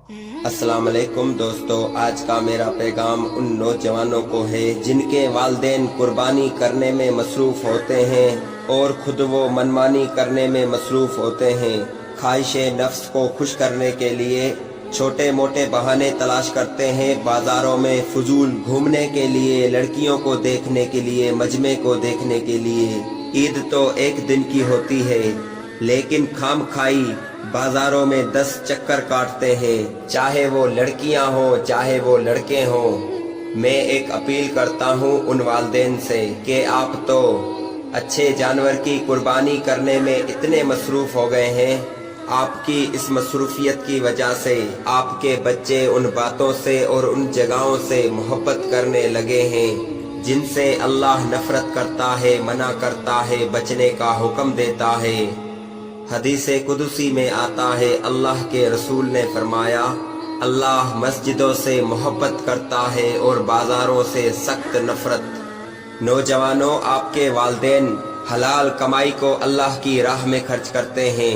السلام علیکم دوستو، آج کا میرا پیغام ان نوجوانوں کو ہے جن کے والدین قربانی کرنے میں مصروف ہوتے ہیں اور خود وہ منمانی کرنے میں مصروف ہوتے ہیں۔ خواہش نفس کو خوش کرنے کے لیے چھوٹے موٹے بہانے تلاش کرتے ہیں، بازاروں میں فضول گھومنے کے لیے، لڑکیوں کو دیکھنے کے لیے، مجمع کو دیکھنے کے لیے۔ عید تو ایک دن کی ہوتی ہے لیکن خام کھائی بازاروں میں 10 چکر کاٹتے ہیں، چاہے وہ لڑکیاں ہوں چاہے وہ لڑکے ہوں۔ میں ایک اپیل کرتا ہوں ان والدین سے کہ آپ تو اچھے جانور کی قربانی کرنے میں اتنے مصروف ہو گئے ہیں، آپ کی اس مصروفیت کی وجہ سے آپ کے بچے ان باتوں سے اور ان جگہوں سے محبت کرنے لگے ہیں جن سے اللہ نفرت کرتا ہے، منع کرتا ہے، بچنے کا حکم دیتا ہے۔ حدیث قدسی میں آتا ہے، اللہ کے رسول نے فرمایا، اللہ مسجدوں سے محبت کرتا ہے اور بازاروں سے سخت نفرت۔ نوجوانوں، آپ کے والدین حلال کمائی کو اللہ کی راہ میں خرچ کرتے ہیں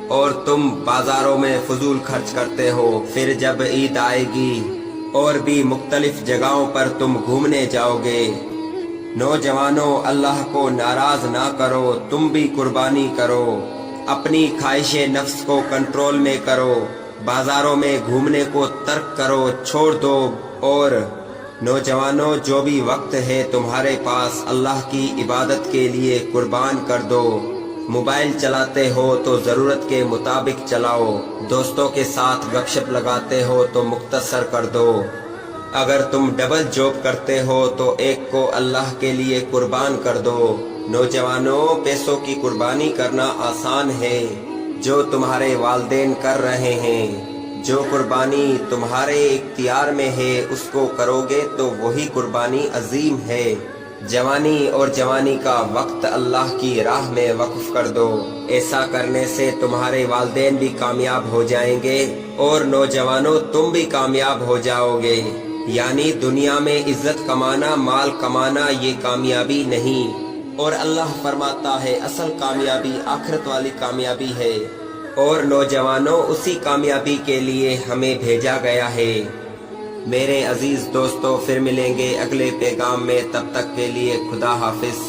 اور تم بازاروں میں فضول خرچ کرتے ہو۔ پھر جب عید آئے گی اور بھی مختلف جگہوں پر تم گھومنے جاؤ گے۔ نوجوانوں، اللہ کو ناراض نہ کرو، تم بھی قربانی کرو، اپنی خواہش نفس کو کنٹرول میں کرو، بازاروں میں گھومنے کو ترک کرو، چھوڑ دو۔ اور نوجوانوں، جو بھی وقت ہے تمہارے پاس اللہ کی عبادت کے لیے قربان کر دو۔ موبائل چلاتے ہو تو ضرورت کے مطابق چلاؤ، دوستوں کے ساتھ گپ شپ لگاتے ہو تو مختصر کر دو۔ اگر تم ڈبل جاب کرتے ہو تو ایک کو اللہ کے لیے قربان کر دو۔ نوجوانوں، پیسوں کی قربانی کرنا آسان ہے جو تمہارے والدین کر رہے ہیں، جو قربانی تمہارے اختیار میں ہے اس کو کرو گے تو وہی قربانی عظیم ہے۔ جوانی اور جوانی کا وقت اللہ کی راہ میں وقف کر دو، ایسا کرنے سے تمہارے والدین بھی کامیاب ہو جائیں گے اور نوجوانوں تم بھی کامیاب ہو جاؤ گے۔ یعنی دنیا میں عزت کمانا، مال کمانا یہ کامیابی نہیں، اور اللہ فرماتا ہے اصل کامیابی آخرت والی کامیابی ہے، اور نوجوانوں اسی کامیابی کے لیے ہمیں بھیجا گیا ہے۔ میرے عزیز دوستو، پھر ملیں گے اگلے پیغام میں، تب تک کے لیے خدا حافظ۔